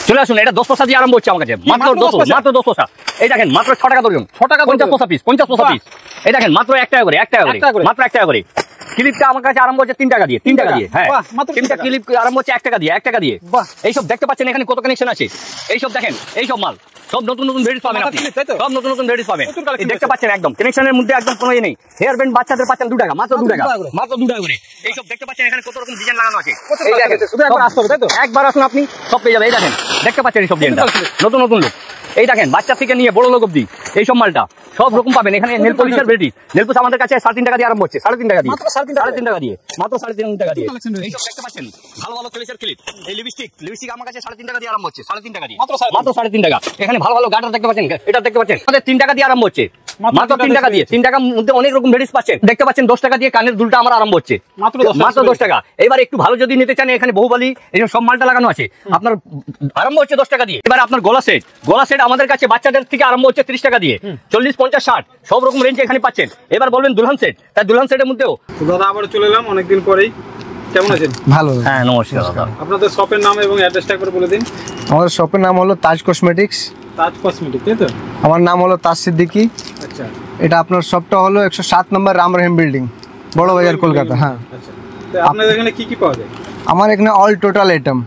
চলে আসুন, এটা 10 পয়সা দিয়ে আরম্ভ হচ্ছে আমার কাছে, মাত্র 10 পয়সা। এই দেখেন মাত্র 6 টাকা দর্জন, 6 টাকা 50 পয়সা পিস, 50 পয়সা পিস। এই দেখেন মাত্র 1 টাকা করে, 1 টাকা করে, মাত্র 1 টাকা করে। ক্লিপটা আমার কাছে আরম্ভ হচ্ছে 3 টাকা দিয়ে, 3 টাকা দিয়ে। হ্যাঁ, তিনটা ক্লিপ আরম্ভ হচ্ছে 1 টাকা দিয়ে, 1 টাকা দিয়ে। এইসব দেখতে পাচ্ছেন এখানে কত কানেকশন আছে। এইসব দেখেন, এইসব মাল সব নতুন নতুন ভেরিয়েন্ট পাবেন আপনি, সব নতুন নতুন ভেরিয়েন্ট পাবেন। দেখতে পাচ্ছেন একদম কানেকশনের মধ্যে একদম কোনো নেই। হেয়ার ব্যান্ড বাচ্চাদের পাচ্ছেন 2 টাকা, মাত্র 2 টাকা, মাত্র 2 টাকা করে। এইসব দেখতে পাচ্ছেন এখানে কত রকম ডিজাইন লাগানো আছে। এই দেখেন, শুধু একবার আসতে হবে, তাই তো? একবার আসুন আপনি সব পেয়ে যাবেন। এই দেখেন, দেখতে পাচ্ছেন এইসব ডিজাইনটা, নতুন নতুন লোক। এই দেখেন বাচ্চা থেকে নিয়ে বড় লোক অব্দি এইসব মালটা সব রকম পাবেন এখানে। নেল পলিশের ভেরাইটি, নেল পলিশ আমাদের কাছে 3.5 টাকা দিয়ে আরম্ভ হচ্ছে, 3.5 টাকা দিয়ে, 3.5 টাকা দিয়ে, মাত্র 3.5 টাকা দিয়ে। এইসব দেখতে পাচ্ছেন ভালো ভালো পলিশের ক্লিপ। এই লিপস্টিক আমার কাছে 3.5 টাকা দিয়ে আরম্ভ হচ্ছে, 3.5 টাকা দিয়ে, মাত্র 3.5 টাকা। এখানে ভালো ভালো গার্ডার দেখতে পাচ্ছেন, এটা দেখতে পাচ্ছেন আমাদের 3 টাকা দিয়ে আরম্ভ হচ্ছে, মাত্র 3 টাকা দিয়ে। 3 টাকার মধ্যে অনেক রকম ভেরিয়েন্ট পাচ্ছেন। দেখতে পাচ্ছেন 10 টাকা দিয়ে কানের দুলটা আমার আরম্ভ হচ্ছে, মাত্র 10 টাকা। এবার একটু ভালো যদি নিতে চান, এখানে বহুবালি এইসব সব মালটা লাগানো আছে, আপনার আরম্ভ হচ্ছে 10 টাকা দিয়ে। এবার আপনার গলা সেট আমাদের কাছে বাচ্চাদের থেকে আরম্ভ হচ্ছে 30 টাকা দিয়ে, 40, 50, 60 সব রকম রেঞ্জ এখানে পাচ্ছেন। এবার বলবেন দুলহান সেট, তাই দুলহান সেটের মধ্যেও। দাদা আবার চলে এলাম অনেকদিন পরেই, কেমন আছেন? ভালো। হ্যাঁ নমস্কার দাদা। আপনাদের শপের নাম এবং অ্যাড্রেসটা একবার বলে দিন। আমাদের শপের নাম হলো তাজ কসমেটিক্স। তাজ কসমেটিক, তাই তো? আমার নাম হলো তাজ সিদ্দিকী। আচ্ছা, এটা আপনার শপটা হলো 107 নম্বর রাম রহিম বিল্ডিং, বড় বাজার, কলকাতা। হ্যাঁ, আচ্ছা। তো আপনাদের এখানে কি কি পাওয়া যায়? আমার এখানে অল টোটাল আইটেম,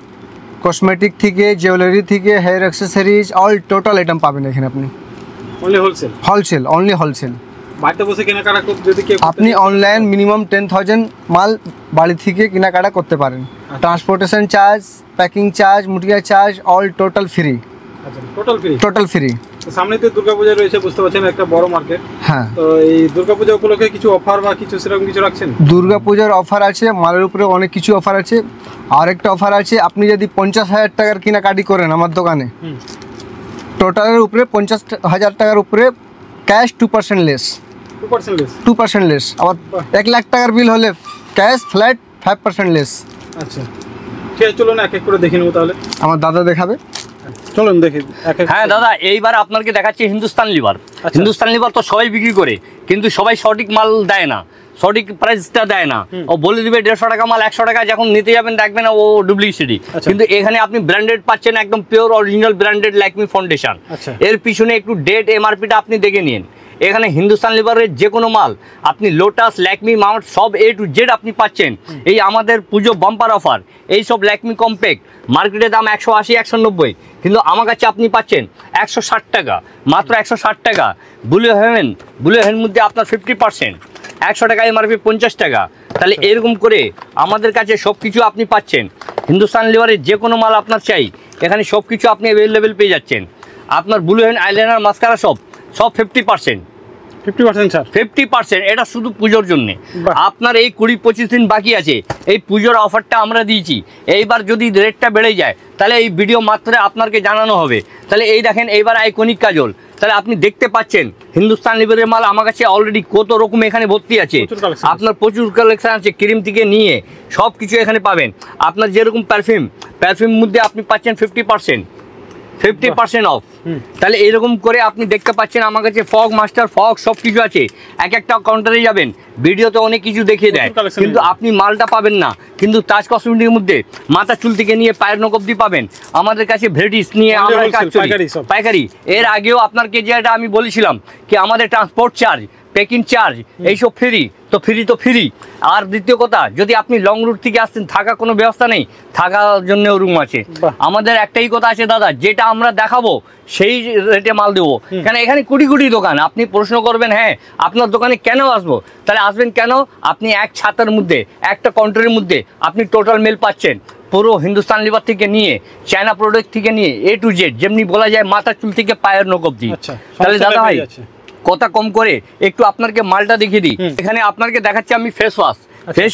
কসমেটিক থেকে জুয়েলারি থেকে hair accessories, all total item পাবেন এখানে আপনি। Only wholesale? Wholesale, only wholesale. বাড়িতে বসে কেনাকাটা করতে যদি কেউ, আপনি অনলাইন মিনিমাম 10,000 মাল বাড়ি থেকে কেনাকাটা করতে পারেন। Transportation charge, packing charge, মুটিয়া charge, all total free. আচ্ছা, টোটাল ফ্রি? Total free. সামনে তো দুর্গাপূজা রয়েছে, বুঝতে পারছেন, একটা বড় মার্কেট। হ্যাঁ, তো এই দুর্গাপূজা উপলক্ষে কিছু অফার বা কিছু সেরকম কিছু রাখছেন? দুর্গাপূজার অফার আছে, মালের উপরে অনেক কিছু অফার আছে। আর একটা অফার আছে, আপনি যদি 50,000 টাকার কেনাকাটি করেন আমার দোকানে, টোটালের উপরে 50,000 টাকার উপরে ক্যাশ 2% লেস। 2% লেস। আবার 1 লাখ টাকার বিল হলে ক্যাশ ফ্ল্যাট 5% লেস। আচ্ছা, ঠিক আছে, চলুন এক এক করে দেখে নেবো তাহলে। আমার দাদা দেখাবে, চলুন দেখি। হ্যাঁ দাদা, এইবার আপনাকে দেখাচ্ছি হিন্দুস্তান লিভার। হিন্দুস্তান লিভার তো সবাই বিক্রি করে, কিন্তু সবাই সঠিক মাল দেয় না, সঠিক প্রাইসটা দেয় না। ও বলে দিবে 150 টাকা মাল 100 টাকা, যখন নিতে যাবেন দেখবেন ও ডুপ্লিসিটি। কিন্তু এখানে আপনি ব্র্যান্ডেড পাচ্ছেন, একদম pure original branded Lakme foundation. এর পিছনে একটু ডেট এমআরপিটা আপনি দেখে নিন। এখানে হিন্দুস্তান লিভারের যে কোনো মাল আপনি লোটাস, ল্যাকমি, মাউন্ট সব A to Z আপনি পাচ্ছেন। এই আমাদের পুজো বাম্পার অফার, এই সব ল্যাকমি কম্প্যাক্ট মার্কেটের দাম 180, 190, কিন্তু আমার কাছে আপনি পাচ্ছেন 160 টাকা, মাত্র 160 টাকা। ব্লু হেভেন মধ্যে আপনার 50%, 100 টাকা এমআরপি, 50 টাকা। তাহলে এরকম করে আমাদের কাছে সব কিছু আপনি পাচ্ছেন। হিন্দুস্তান লিভারের যে কোনো মাল আপনার চাই, এখানে সব কিছু আপনি অ্যাভেলেবেল পেয়ে যাচ্ছেন। আপনার ব্লু হেভেন আইলাইনার, মাস্কারা সব 50%, 50%। এটা শুধু পুজোর জন্য। আপনার এই 20-25 দিন বাকি আছে, এই পুজোর অফারটা আমরা দিয়েছি। এইবার যদি রেটটা বেড়ে যায় তাহলে এই ভিডিও মাত্র আপনাকে জানানো হবে। তাহলে এই দেখেন, এইবার আইকনিক কাজল, তাহলে আপনি দেখতে পাচ্ছেন হিন্দুস্তান লিভারের মাল আমার কাছে অলরেডি কত রকম এখানে ভর্তি আছে। আপনার প্রচুর কালেকশন আছে, ক্রিম থেকে নিয়ে সব কিছু এখানে পাবেন। আপনার যেরকম পারফিউম মধ্যে আপনি পাচ্ছেন 50% অফ। তাহলে এরকম করে আপনি দেখতে পাচ্ছেন আমার কাছে ফগ মাস্টার, ফগ সব কিছু আছে। এক একটা কাউন্টারে যাবেন, ভিডিওতে অনেক কিছু দেখিয়ে দেয়, কিন্তু আপনি মালটা পাবেন না। কিন্তু তাজ কসমেটিকের মধ্যে মাথা চুল থেকে নিয়ে পায়ের নখ অবধি পাবেন আমাদের কাছে। ভেরাইটিস নিয়ে আমরা কাজ করি, পাইকারি। এর আগেও আপনাকে যেটা আমি বলেছিলাম কি আমাদের ট্রান্সপোর্ট চার্জ, প্যাকিং চার্জ এইসব ফ্রি, তো ফ্রি। আর দ্বিতীয় কথা, যদি আপনি লং রুট থেকে আসছেন, থাকা কোনো ব্যবস্থা নেই, থাকার জন্যও রুম আছে। আমাদের একটাই কথা আছে দাদা, যেটা আমরা দেখাবো সেই রেটে মাল দেবো। কেন এখানে কোটি দোকান। আপনি প্রশ্ন করবেন হ্যাঁ আপনার দোকানে কেন আসবো, তাহলে আসবেন কেন? আপনি এক ছাতার মধ্যে, একটা কাউন্টারের মধ্যে আপনি টোটাল মেল পাচ্ছেন, পুরো হিন্দুস্তান লিভার থেকে নিয়ে, চায়না প্রোডাক্ট থেকে নিয়ে A to Z, যেমনি বলা যায় মাথা চুল থেকে পায়ের নখ অবধি। তাহলে দাদা ভাই কথা কম করে একটু আপনাকে মালটা দেখিয়ে দিই। এখানে আপনাকে দেখাচ্ছি আমি ফেস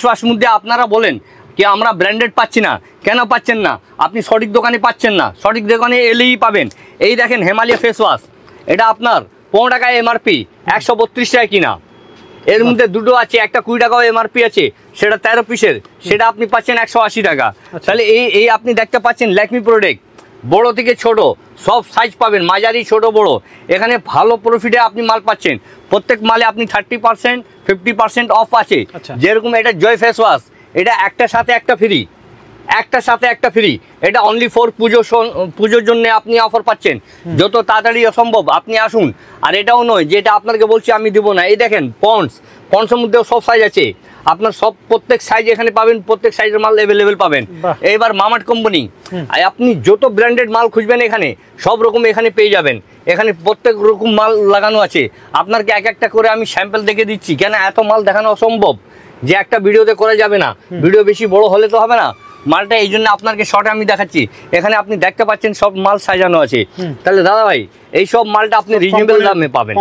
ওয়াশ মধ্যে আপনারা বলেন কি আমরা ব্র্যান্ডেড পাচ্ছি না, কেন পাচ্ছেন না? আপনি সঠিক দোকানে পাচ্ছেন না, সঠিক দোকানে এলেই পাবেন। এই দেখেন হিমালয় ফেস ওয়াশ, এটা আপনার 15 টাকা এমআরপি, 132 টাকা কিনা। এর মধ্যে দুটো আছে, একটা 20 টাকাও এমআরপি আছে, সেটা 13 পিসের, সেটা আপনি পাচ্ছেন 180 টাকা। তাহলে এই আপনি দেখতে পাচ্ছেন ল্যাকমি প্রোডাক্ট, বড় থেকে ছোট সব সাইজ পাবেন, মাঝারি, ছোট, বড়। এখানে ভালো প্রফিটে আপনি মাল পাচ্ছেন। প্রত্যেক মালে আপনি 30%, 50% অফ আছে। যেরকম এটা জয় ফেস ওয়াশ, এটা একটার সাথে একটা ফ্রি, একটা সাথে একটা ফ্রি। এটা অনলি ফর পুজোর জন্য আপনি অফার পাচ্ছেন। যত তাড়াতাড়ি সম্ভব আপনি আসুন। আর এটাও নয় যেটা আপনাকে বলছি আমি দিব না, এই দেখেন পন্ডসের মধ্যেও সব সাইজ আছে, আপনার সব প্রত্যেক সাইজ এখানে পাবেন, প্রত্যেক সাইজের মাল অ্যাভেলেবেল পাবেন। এবার মামার্ট কোম্পানি, আপনি যত ব্র্যান্ডেড মাল খুঁজবেন এখানে সব রকম এখানে পেয়ে যাবেন। এখানে প্রত্যেক রকম মাল লাগানো আছে। আপনাকে এক একটা করে আমি স্যাম্পল দেখে দিচ্ছি, কেন এত মাল দেখানো অসম্ভব যে একটা ভিডিওতে করা যাবে না, ভিডিও বেশি বড় হলে তো হবে না। মালটা এই জন্য আপনাকে শর্টে আমি দেখাচ্ছি। এখানে আপনি দেখতে পাচ্ছেন সব মাল সাজানো আছে। তাহলে দাদা ভাই এই সব মালটা আপনি রিজনেবল দামে পাবেন।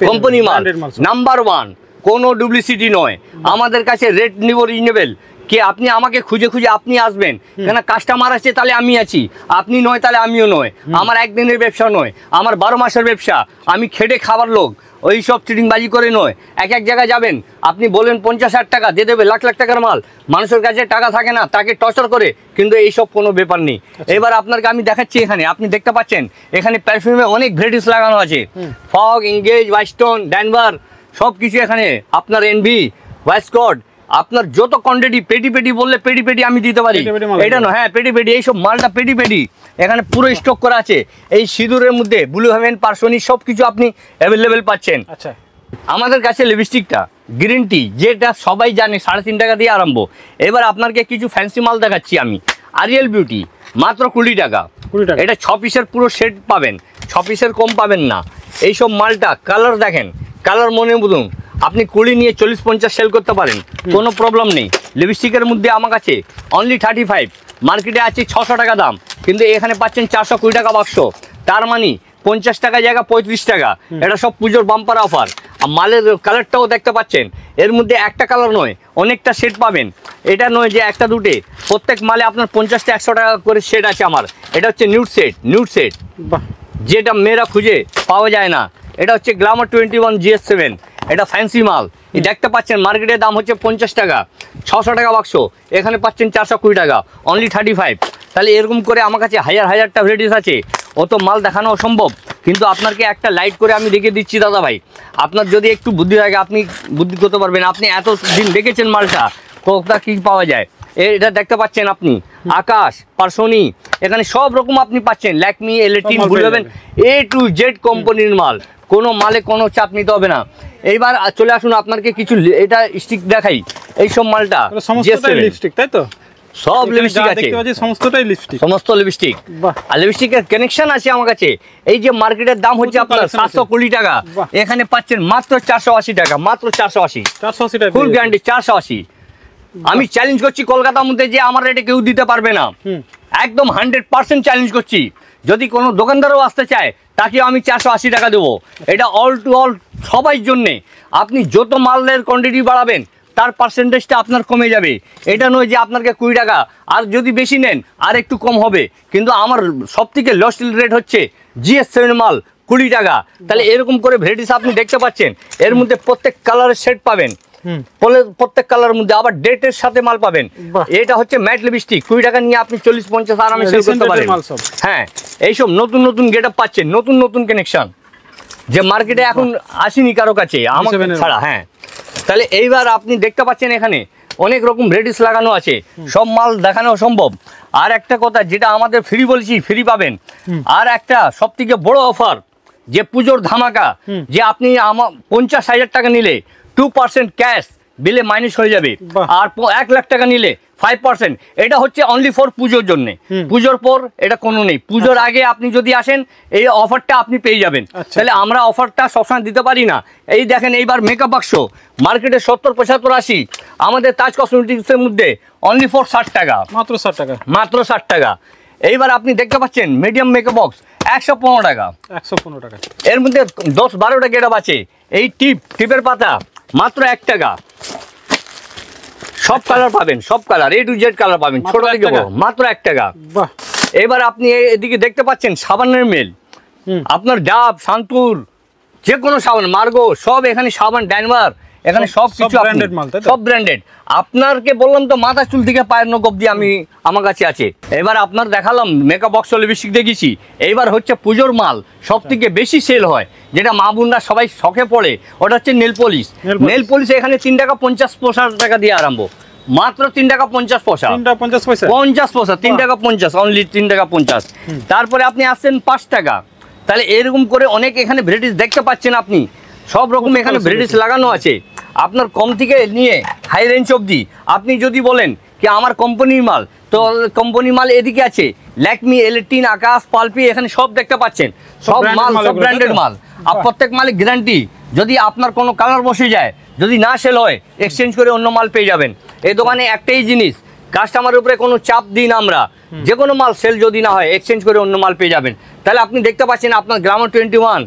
কোম্পানি মাল নাম্বার 1, কোনো ডুপ্লিসিটি নয়। আমাদের কাছে রেট নিব রিজনেবল। কে আপনি আমাকে খুঁজে খুঁজে আপনি আসবেন, কেন কাস্টমার আছে তাহলে আমি আছি, আপনি নয় তাহলে আমিও নয়। আমার একদিনের ব্যবসা নয়, আমার 12 মাসের ব্যবসা। আমি খেটে খাবার লোক, ওই সব চিটিংবাজি করে নয়। এক জায়গায় যাবেন, আপনি বলেন 50,000 টাকা দিয়ে দেবে, লাখ লাখ টাকার মাল। মানুষের কাছে টাকা থাকে না, তাকে টর্চার করে, কিন্তু এইসব কোনো ব্যাপার নেই। এবার আপনাকে আমি দেখাচ্ছি, এখানে আপনি দেখতে পাচ্ছেন এখানে পারফিউমে অনেক ভ্যারাইটিস লাগানো আছে। ফগ, এঙ্গেজ, ওয়াইস্টন, ড্যানভার সব কিছু এখানে। আপনার এনভি, ওয়াইস্কট, আপনার যত কোয়ান্টিটি পেটি বললে পেটি আমি দিতে পারি। এটা নয়, হ্যাঁ পেটি এইসব মালটা পেটি এখানে পুরো স্টক করা আছে। এই সিঁদুরের মধ্যে ব্লু হেভেন, পার্সনি সব কিছু আপনি অ্যাভেলেবেল পাচ্ছেন। আচ্ছা, আমাদের কাছে লিপস্টিকটা গ্রিন টি যেটা সবাই জানে 3.5 টাকা দিয়ে আরম্ভ। এবার আপনাকে কিছু ফ্যান্সি মাল দেখাচ্ছি আমি। আরিয়েল বিউটি মাত্র 20 টাকা। এটা 6 পিসের পুরো সেট পাবেন, 6 পিসের কম পাবেন না। এইসব মালটা কালার দেখেন, কালার মনে বুঝুন, আপনি 20 নিয়ে 40-50 সেল করতে পারেন, কোনো প্রবলেম নেই। লিপস্টিকের মধ্যে আমার কাছে অনলি 35, মার্কেটে আছে 600 টাকা দাম, কিন্তু এখানে পাচ্ছেন 420 টাকা বাক্স। তার মানে 50 টাকা জায়গা 35 টাকা। এটা সব পুজোর বাম্পার অফার। আর মালের কালারটাও দেখতে পাচ্ছেন, এর মধ্যে একটা কালার নয়, অনেকটা সেট পাবেন। এটা নয় যে একটা দুটে, প্রত্যেক মালে আপনার 50-100 টাকা করে সেট আছে আমার। এটা হচ্ছে নিউড সেট, যেটা মেয়েরা খুঁজে পাওয়া যায় না। এটা হচ্ছে গ্ল্যামার 21 GS7, এটা ফ্যান্সি মাল। এই দেখতে পাচ্ছেন মার্কেটের দাম হচ্ছে 50 টাকা, 600 টাকা বাক্স, এখানে পাচ্ছেন 420 টাকা, অনলি 35। তাহলে এরকম করে আমার কাছে হাজারটা ভ্যারাইটিস আছে। অত মাল দেখানো অসম্ভব, কিন্তু আপনাকে একটা লাইট করে আমি দেখে দিচ্ছি দাদা ভাই। আপনার যদি একটু বুদ্ধি থাকে আপনি বুদ্ধি করতে পারবেন। আপনি এত দিন দেখেছেন মালটা কোথা কী পাওয়া যায়। এটা দেখতে পাচ্ছেন আপনি, আকাশ, পার্সনি, এখানে সব রকম আপনি পাচ্ছেন। ল্যাকমি, এলেটিন, বুলবেন, A to Z কোম্পানির মাল। কোনো মালে কোনো চাপ নিতে হবে না। এইবার চলে আসুন, আপনাকে কিছু এটা স্টিক দেখাই। এইসব মালটা লিপস্টিক, তাই তো? সব লিপস্টিক আছে, সমস্তটাই লিপস্টিক, সমস্ত লিপস্টিক। আর লিপস্টিকের কানেকশন আছে আমার কাছে। এই যে মার্কেটের দাম হচ্ছে আপনার 720 টাকা, এখানে পাচ্ছেন মাত্র 480 টাকা, মাত্র 480 টাকা, ফুল গ্যারান্টি 480। আমি চ্যালেঞ্জ করছি কলকাতার মধ্যে যে আমার রেটে কেউ দিতে পারবে না, একদম 100% চ্যালেঞ্জ করছি। যদি কোনো দোকানদারও আসতে চায় তাকে আমি 480 টাকা দেবো। এটা অল টু অল সবাই জন্যে। আপনি যত মালের কোয়ান্টিটি বাড়াবেন তার পার্সেন্টেজটা আপনার কমে যাবে। এটা নয় যে আপনাকে 20 টাকা, আর যদি বেশি নেন আর একটু কম হবে। কিন্তু আমার সবথেকে লস্ট রেট হচ্ছে GS7 মাল 20 টাকা। তাহলে এরকম করে ভ্যারাইটিস আপনি দেখতে পাচ্ছেন। এর মধ্যে প্রত্যেক কালারের সেট পাবেন, প্রত্যেক কালারের মধ্যে আবার ডেটের সাথে মাল পাবেন। এটা হচ্ছে ম্যাট লিপস্টিক, 20 টাকা নিয়ে আপনি 40-50 আরামে সেল করতে পারেন। হ্যাঁ, এইসব নতুন গেটআপ পাচ্ছেন, নতুন কানেকশন যে মার্কেটে এখন আসেনি কারো কাছে আমার ছাড়া। হ্যাঁ, তাহলে এইবার আপনি দেখতে পাচ্ছেন এখানে অনেক রকম ভ্যারাইটিস লাগানো আছে, সব মাল দেখানো সম্ভব। আর একটা কথা, যেটা আমাদের ফ্রি বলছি, ফ্রি পাবেন। আর একটা সব থেকে বড় অফার, যে পুজোর ধামাকা, যে আপনি আমার 50,000 টাকা নিলে 2% ক্যাশ বিলে মাইনাস হয়ে যাবে। আর 1 লাখ টাকা নিলে 5%। এটা হচ্ছে অনলি ফর পুজোর জন্য। পুজোর পর এটা কোনো নেই। পুজোর আগে আপনি যদি আসেন এই অফারটা আপনি পেয়ে যাবেন। তাহলে আমরা অফারটা সবসময় দিতে পারি না। এই দেখেন, এইবার মেকআপ বাক্স মার্কেটে 70, 75, 80, আমাদের তাজ কসমেটিক্সের মধ্যে অনলি ফর 60 টাকা, মাত্র 60 টাকা, মাত্র 60 টাকা। এইবার আপনি দেখতে পাচ্ছেন মিডিয়াম মেকআপ বক্স 115 টাকা, 115 টাকা। এর মধ্যে 10-12টা গেটআপ আছে। এই টিপের পাতা মাত্র 1 টাকা। সব কালার পাবেন, সব colour A to Z colour পাবেন, ছোট থেকে বড়, মাত্র 1 টাকা। এবার আপনি এদিকে দেখতে পাচ্ছেন সাবানের মেল, আপনার ডাব, শান্তুর, যে কোনো সাবান, মার্গো, সব এখানে সাবান, ড্যানভার, এখানে সব কিছু সব ব্র্যান্ডেড। আপনাকে বললাম তো মাথা চুল থেকে পায়ের নখ অব্দি আমি আমার কাছে আছে। এবার আপনার দেখালাম মেকআপ বক্স, লিপস্টিক দেখেছি। এইবার হচ্ছে পুজোর মাল সব থেকে বেশি সেল হয়, যেটা মা বোনরা সবাই শখে পড়ে, ওটা হচ্ছে নেল পলিশ। নেল পলিশ এখানে 3 টাকা 50-50 টাকা দিয়ে আরম্ভ, মাত্র 3 টাকা 50 পয়সা। 3 টাকা 50 পয়সা, 50 পয়সা, 3 টাকা 50, অনলি 3 টাকা 50। তারপরে আপনি আসছেন 5 টাকা। তাহলে এরকম করে অনেক এখানে ভ্যারাইটিস দেখতে পাচ্ছেন আপনি, সব রকম এখানে ভ্যারাইটিস লাগানো আছে। আপনার কম থেকে নিয়ে হাই রেঞ্জ অবধি। আপনি যদি বলেন কি আমার কোম্পানির মাল, তো কোম্পানির মাল এদিকে আছে, ল্যাকমি, এলেটিন, আকাশ, পালপি, এখানে সব দেখতে পাচ্ছেন, সব মাল, সব ব্র্যান্ডেড মাল। আর প্রত্যেক মালে গ্যারান্টি, যদি আপনার কোনো কালার বসে যায়, যদি না সেল হয়, এক্সচেঞ্জ করে অন্য মাল পেয়ে যাবেন। এই দোকানে একটাই জিনিস, কাস্টমারের উপরে কোনো চাপ দিই না আমরা, যে কোনো মাল সেল যদি না হয় এক্সচেঞ্জ করে অন্য মাল পেয়ে যাবেন। তাহলে আপনি দেখতে পাচ্ছেন আপনার গ্লামার 21,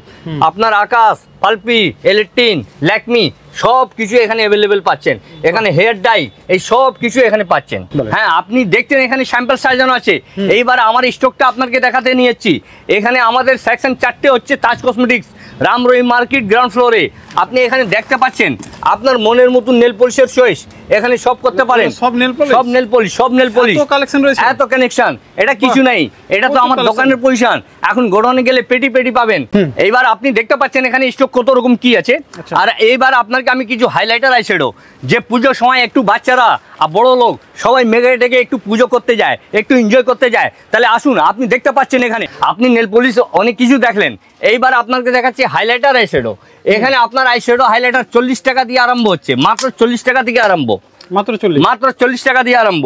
আপনার আকাশ, পালপি, এলেটিন, ল্যাকমি সব কিছু এখানে অ্যাভেলেবেল পাচ্ছেন। এখানে হেয়ার ডাই, এই সব কিছু এখানে পাচ্ছেন। হ্যাঁ, আপনি দেখতেন এখানে স্যাম্পল সাজানো আছে। এইবার আমার স্টকটা আপনাকে দেখাতে নিয়েছি। এখানে আমাদের সেকশন 4টে হচ্ছে তাজ cosmetics, Ram Rahim market, ground ফ্লোরে। আপনি এখানে দেখতে পাচ্ছেন আপনার মনের মতন নেল পলিশের চয়েস এখানে সব করতে পারেন। সব নেল পলিশ, সব নেল পলিশ, সব নেল পলিশ, এত কালেকশন রয়েছে, এত কানেকশন। এটা কিছু নাই, এটা তো আমার দোকানের পজিশন। এখন গোডাউনে গেলে পেটি পেটি পাবেন। এইবার আপনি দেখতে পাচ্ছেন এখানে স্টক কত রকম কি আছে। আর এইবার আপনাকে আমি কিছু হাইলাইটার আইশ্যাডো, যে পুজোর সময় একটু বাচ্চারা আর বড় লোক সবাই মেঘে ডেকে একটু পুজো করতে যায়, একটু এনজয় করতে যায়, তাহলে আসুন। আপনি দেখতে পাচ্ছেন এখানে, আপনি নেল পলিশ অনেক কিছু দেখলেন, এইবার আপনাকে দেখাচ্ছি হাইলাইটার আইশ্যাডো। এখানে আপনার আইশ্যাডো হাইলাইটার 40 টাকা দিয়ে আরম্ভ হচ্ছে, মাত্র 40 টাকা থেকে আরম্ভ, মাত্র 40, মাত্র 40 টাকা দিয়ে আরম্ভ।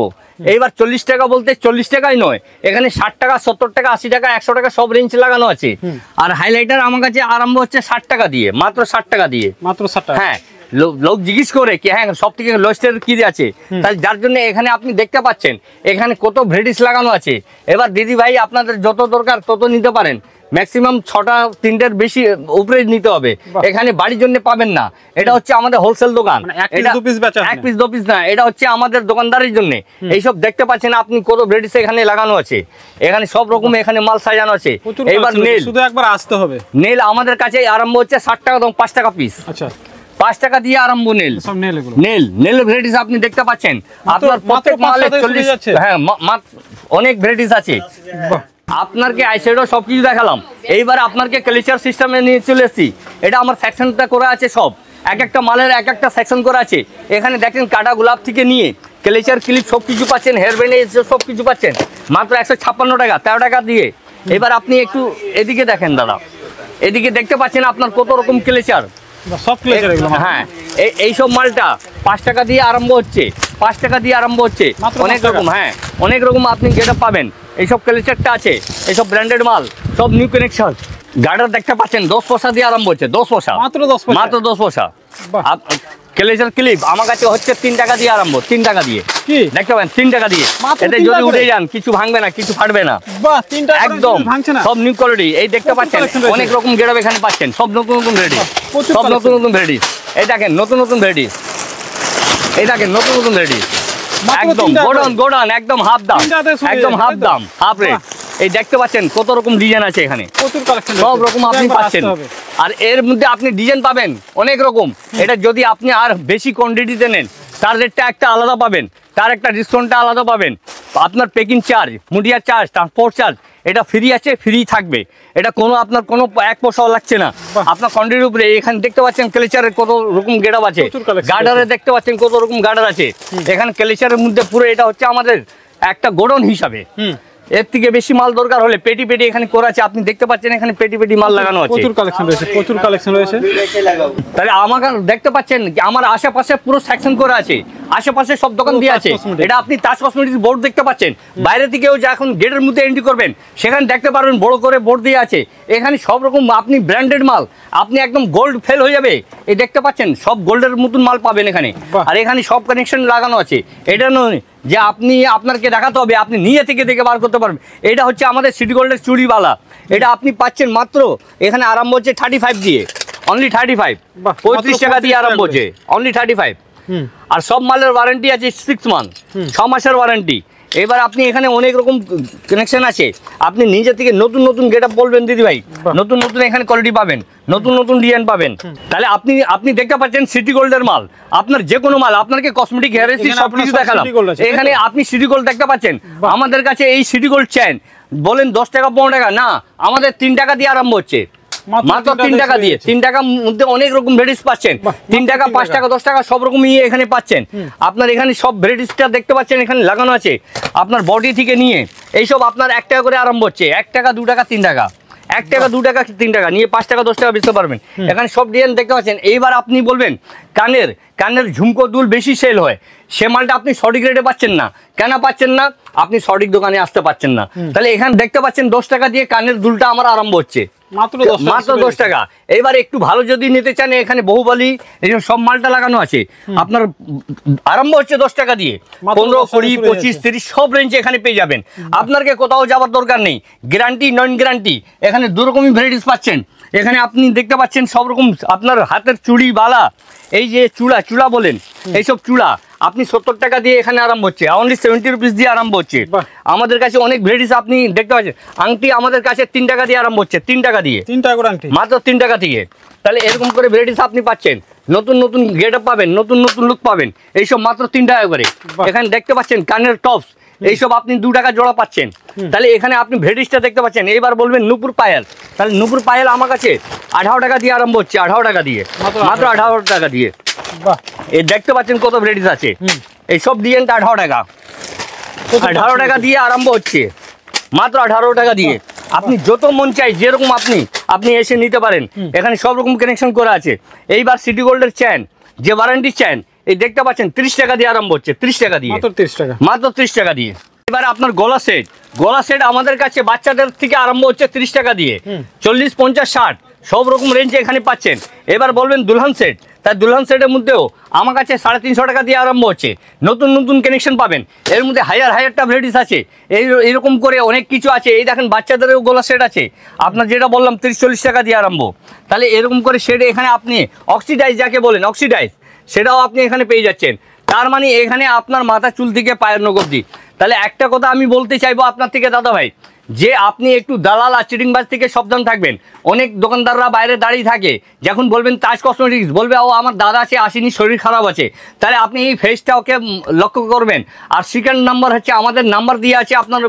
এইবার 40 টাকা বলতে 40 টাকাই নয়, এখানে 60 টাকা, 70 টাকা, 80 টাকা, 100 টাকা সব রেঞ্জ লাগানো আছে। আর হাইলাইটার আমার কাছে আরম্ভ হচ্ছে 60 টাকা দিয়ে, মাত্র 60 টাকা দিয়ে, মাত্র 60 টাকা। হ্যাঁ, লোক জিজ্ঞেস করে কি হ্যাঁ সব থেকে লোয়েস্টের কি আছে, তাই যার জন্য এখানে আপনি দেখতে পাচ্ছেন এখানে কত ভ্যারাইটিস লাগানো আছে। এবার দিদি ভাই আপনাদের যত দরকার তত নিতে পারেন, ম্যাক্সিমাম 6টা 3টের বেশি উপরে নিতে হবে। এখানে বাড়ির জন্য পাবেন না, এটা হচ্ছে আমাদের হোলসেল দোকান, এটা 1 পিস 2 পিস না, এটা হচ্ছে আমাদের দোকানদারের জন্য। এইসব দেখতে পাচ্ছেন আপনি কত ভ্যারাইটিস এখানে লাগানো আছে, এখানে সব রকম এখানে মাল সাজানো আছে। এইবার নেল, শুধু একবার আসতে হবে। নেল আমাদের কাছে আরম্ভ হচ্ছে 60 টাকা এবং 5 টাকা পিস। আচ্ছা, 5 টাকা দিয়ে আরম্ভ নেল, সব নেল এগুলো, নেল ভ্যারাইটিস আপনি দেখতে পাচ্ছেন। আপনার প্রত্যেক মালে 40, হ্যাঁ অনেক ভ্যারাইটিস আছে। আপনাকে আইশ্যাডো সবকিছু দেখালাম, এইবার আপনাকে ক্লেচার সিস্টেমে নিয়ে চলে এসেছি। এটা আমার সেকশনটা করা আছে, সব এক একটা মালের এক একটা সেকশন করা আছে। এখানে দেখেন কাটা গোলাপ থেকে নিয়ে ক্লেচার ক্লিপ সব কিছু পাচ্ছেন, হেয়ার ব্যান্ড সব কিছু পাচ্ছেন মাত্র 156 টাকা, 13 টাকা দিয়ে। এবার আপনি একটু এদিকে দেখেন দাদা, এদিকে দেখতে পাচ্ছেন আপনার কত রকম ক্লেচার, সব ক্লেচার এগুলো। হ্যাঁ, এইসব মালটা 5 টাকা দিয়ে আরম্ভ হচ্ছে, 5 টাকা দিয়ে আরম্ভ হচ্ছে, অনেক রকম। হ্যাঁ, অনেক রকম আপনি যেটা পাবেন, এইসব ক্লেচারটা আছে, এইসব ব্র্যান্ডেড মাল, সব নিউ কানেকশন। গার্ডার দেখতে পাচ্ছেন 10 পয়সা দিয়ে আরম্ভ হচ্ছে, 10 পয়সা, মাত্র 10 পয়সা, মাত্র 10 পয়সা। ক্লেচার ক্লিপ আমার কাছে হচ্ছে 3 টাকা দিয়ে আরম্ভ, 3 টাকা দিয়ে কি দেখতে পাবেন, 3 টাকা দিয়ে। এতে যদি উঠে যান কিছু ভাঙবে না, কিছু ফাটবে না, বাহ, 3 টাকা একদম ভাঙছে না, সব নিউ কোয়ালিটি। এই দেখতে পাচ্ছেন অনেক রকম গেটআপ এখানে পাচ্ছেন, সব নতুন নতুন ভ্যারাইটি, সব নতুন নতুন ভ্যারাইটি। এই দেখেন নতুন নতুন ভ্যারাইটি, এই দেখেন নতুন নতুন ভ্যারাইটি, একদম গোডাউন একদম হাফ দাম, একদম হাফ দাম, হাফ রেট। এই দেখতে পাচ্ছেন কত রকম ডিজাইন আছে এখানে, প্রচুর কালেকশন, সব রকম আপনি পাচ্ছেন। আর এর মধ্যে আপনি ডিজাইন পাবেন অনেক রকম। এটা যদি আপনি আর বেশি কোয়ান্টিটিতে নেন, তার রেটটা একটা আলাদা পাবেন, তার একটা ডিসকাউন্টটা আলাদা পাবেন। আপনার পেকিং চার্জ, মুডিয়ার চার্জ, ট্রান্সপোর্ট চার্জ এটা ফ্রি আছে, ফ্রি থাকবে। এটা কোনো আপনার কোনো 1 পয়সাও লাগছে না। আপনার কোয়ান্টিটির উপরে এখানে দেখতে পাচ্ছেন ক্লেচারের কত রকম গেটআপ আছে, গার্ডারে দেখতে পাচ্ছেন কত রকম গার্ডার আছে। এখানে ক্লেচারের মধ্যে পুরো এটা হচ্ছে আমাদের একটা গোডাউন হিসাবে। এর থেকে বেশি মাল দরকার হলে পেটি পেটি এখানে করা আছে, আপনি দেখতে পাচ্ছেন এখানে পেটি পেটি মাল লাগানো আছে, প্রচুর কালেকশন রয়েছে, প্রচুর কালেকশন রয়েছে। তাহলে আমাকে দেখতে পাচ্ছেন আমার আশেপাশে পুরো সেকশন করা আছে, আশেপাশে সব দোকান দিয়ে আছে। এটা আপনি তাজ কসমেটিক্স বোর্ড দেখতে পাচ্ছেন, বাইরে থেকেও যখন গেটের মধ্যে এন্ট্রি করবেন সেখানে দেখতে পারবেন বড় করে বোর্ড দিয়ে আছে। এখানে সব রকম আপনি ব্র্যান্ডেড মাল, আপনি একদম গোল্ড ফেল হয়ে যাবে। এই দেখতে পাচ্ছেন সব গোল্ডের মতন মাল পাবেন এখানে। আর এখানে সব কানেকশন লাগানো আছে, এটা নয় যে আপনি আপনাকে দেখাতে হবে, আপনি নিজে থেকে দেখে বার করতে পারবেন। এটা হচ্ছে আমাদের সিটি গোল্ডের চুড়িওয়ালা, এটা আপনি পাচ্ছেন মাত্র এখানে আরম্ভ হচ্ছে 35 দিয়ে, অনলি 35, 35 টাকা দিয়ে আরম্ভ হচ্ছে, অনলি 35। আর সব মালের ওয়ারেন্টি আছে 6 মান্থ, 6 মাসের ওয়ারেন্টি। এবার আপনি এখানে অনেক রকম কানেকশন আছে, আপনি নিজে থেকে নতুন নতুন গেটআপ বলবেন দিদি ভাই, নতুন নতুন এখানে কোয়ালিটি পাবেন, নতুন নতুন ডিজাইন পাবেন। তাহলে আপনি দেখতে পাচ্ছেন সিটি গোল্ডের মাল, আপনার যে কোনো মাল, আপনাকে কসমেটিক হেয়ার সব কিছু দেখালাম। এখানে আপনি সিটি গোল্ড দেখতে পাচ্ছেন, আমাদের কাছে এই সিটি গোল্ড চেন বলেন 10 টাকা 15 টাকা না, আমাদের 3 টাকা দিয়ে আরম্ভ হচ্ছে, মাত্র 3 টাকা দিয়ে। 3 টাকার মধ্যে অনেক রকম ভ্যারাইটিস পাচ্ছেন। 3 টাকা, 5 টাকা, 10 টাকা সব রকমই এখানে পাচ্ছেন। আপনার এখানে সব ভ্যারাইটিসটা দেখতে পাচ্ছেন, এখানে লাগানো আছে। আপনার বডি থেকে নিয়ে এইসব আপনার 1 টাকা করে আরম্ভ হচ্ছে। 1 টাকা, 2 টাকা, 3 টাকা, 1 টাকা, 2 টাকা, 3 টাকা নিয়ে 5 টাকা, 10 টাকা বেচতে পারবেন। এখানে সব ডিজাইন দেখতে পাচ্ছেন। এইবার আপনি বলবেন কানের ঝুমকো দুল বেশি সেল হয়, সে মালটা আপনি সঠিক রেটে পাচ্ছেন না। কেন পাচ্ছেন না? আপনি সঠিক দোকানে আসতে পাচ্ছেন না। তাহলে এখানে দেখতে পাচ্ছেন 10 টাকা দিয়ে কানের দুলটা আমার আরম্ভ হচ্ছে, মাত্র 10 টাকা। এবার একটু ভালো যদি নিতে চান, এখানে বহুবালি এইসব সব মালটা লাগানো আছে। আপনার আরম্ভ হচ্ছে 10 টাকা দিয়ে, 15, 20, 25, 30 সব রেঞ্জে এখানে পেয়ে যাবেন। আপনাকে কোথাও যাওয়ার দরকার নেই। গ্যারান্টি, নন গ্যারান্টি, এখানে দু রকমই ভ্যারাইটিস পাচ্ছেন। এখানে আপনি দেখতে পাচ্ছেন সব রকম আপনার হাতের চুড়ি, বালা, এই যে চূড়া বলেন, এইসব চূড়া আপনি 70 টাকা দিয়ে এখানে আরম্ভ হচ্ছে, অনলি 70 রুপিস দিয়ে আরম্ভ হচ্ছে। আমাদের কাছে অনেক ভ্যারাইটিস আপনি দেখতে পাচ্ছেন। আংটি আমাদের কাছে 3 টাকা দিয়ে আরম্ভ হচ্ছে, 3 টাকা দিয়ে, 3 টাকা করে আংটি, মাত্র 3 টাকা থেকে। তাহলে এরকম করে ভ্যারাইটিস আপনি পাচ্ছেন, নতুন নতুন গেট আপ পাবেন, নতুন নতুন লুক পাবেন, এইসব মাত্র 3 টাকা করে। এখানে দেখতে পাচ্ছেন কানের টপস, এইসব আপনি 2 টাকা জোড়া পাচ্ছেন। তাহলে এখানে আপনি ভ্যারাইটিসটা দেখতে পাচ্ছেন। এইবার বলবেন নূপুর পায়েল, তাহলে নূপুর পায়েল আমার কাছে 18 টাকা দিয়ে আরম্ভ হচ্ছে, 18 টাকা দিয়ে, মাত্র 18 টাকা দিয়ে। এই দেখতে পাচ্ছেন কত ভ্যারাইটিস আছে। এই সব ডিজাইনটা 18 টাকা, 18 টাকা দিয়ে আরম্ভ হচ্ছে, মাত্র 18 টাকা দিয়ে। আপনি যত মন চাই যেরকম আপনি এসে নিতে পারেন। এখানে সব রকম কানেকশন করা আছে। এইবার সিটি গোল্ডের চেন, যে ওয়ারেন্টি চেন, এই দেখতে পাচ্ছেন 30 টাকা দিয়ে আরম্ভ হচ্ছে, 30 টাকা দিয়ে, মাত্র 30 টাকা, মাত্র 30 টাকা দিয়ে। এবার আপনার গলা সেট আমাদের কাছে বাচ্চাদের থেকে আরম্ভ হচ্ছে 30 টাকা দিয়ে, 40, 50, 60 সব রকম রেঞ্জে এখানে পাচ্ছেন। এবার বলবেন দুলহান সেট, তাই দুলহান সেটের মধ্যেও আমার কাছে 350 টাকা দিয়ে আরম্ভ হচ্ছে। নতুন নতুন কানেকশন পাবেন, এর মধ্যে হাজারটা ভ্যারাইটিস আছে। এইরকম করে অনেক কিছু আছে। এই দেখেন বাচ্চাদেরও গলা সেট আছে, আপনার যেটা বললাম 30-40 টাকা দিয়ে আরম্ভ। তাহলে এরকম করে সেট এখানে আপনি অক্সিডাইজ যাকে বলেন, অক্সিডাইজ, সেটাও আপনি এখানে পেয়ে যাচ্ছেন। তার মানে এখানে আপনার মাথা চুল থেকে পায়ের নখ অবধি। তাহলে একটা কথা আমি বলতে চাইবো আপনার থেকে দাদা ভাই, যে আপনি একটু দালাল আর চিটিংবাজ থেকে সাবধান থাকবেন। অনেক দোকানদাররা বাইরে দাঁড়িয়ে থাকে, যখন বলবেন তাজ কসমেটিক্স, বলবে ও আমার দাদা আছে, আসেনি, শরীর খারাপ আছে। তাহলে আপনি এই ফেসটা ওকে লক্ষ্য করবেন। আর সেকেন্ড নাম্বার হচ্ছে আমাদের নাম্বার দিয়ে আছে আপনার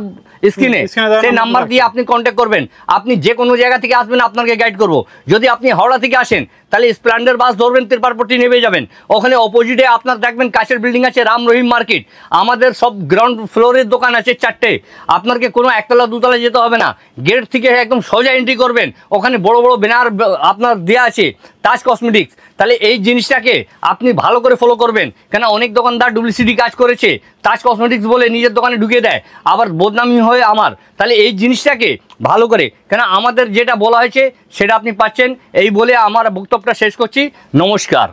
স্ক্রিনে, সেই নাম্বার দিয়ে আপনি কন্ট্যাক্ট করবেন। আপনি যে কোনো জায়গা থেকে আসবেন, আপনাকে গাইড করব। যদি আপনি হাওড়া থেকে আসেন, তাহলে স্প্লেন্ডার বাস ধরবেন, তিরপারপট্টি নেমে যাবেন। ওখানে অপোজিটে আপনার দেখবেন কাছের বিল্ডিং আছে, রাম রহিম মার্কেট। আমাদের সব গ্রাউন্ড ফ্লোরের দোকান আছে 4টে। আপনাকে কোনো একতলা দুতলা যেতে হবে না, গেট থেকে একদম সোজা এন্ট্রি করবেন। ওখানে বড় বড় ব্যানার আপনার দেওয়া আছে, তাজ কসমেটিক্স। তাহলে এই জিনিসটাকে আপনি ভালো করে ফলো করবেন, কেন অনেক দোকানদার ডুপ্লিসিটি কাজ করেছে, তাজ কসমেটিক্স বলে নিজের দোকানে ঢুকিয়ে দেয়, আবার বদনামি হয় আমার। তাহলে এই জিনিসটাকে ভালো করে, কেন আমাদের যেটা বলা হয়েছে সেটা আপনি পাচ্ছেন। এই বলে আমার বক্তব্যটা শেষ করছি। নমস্কার।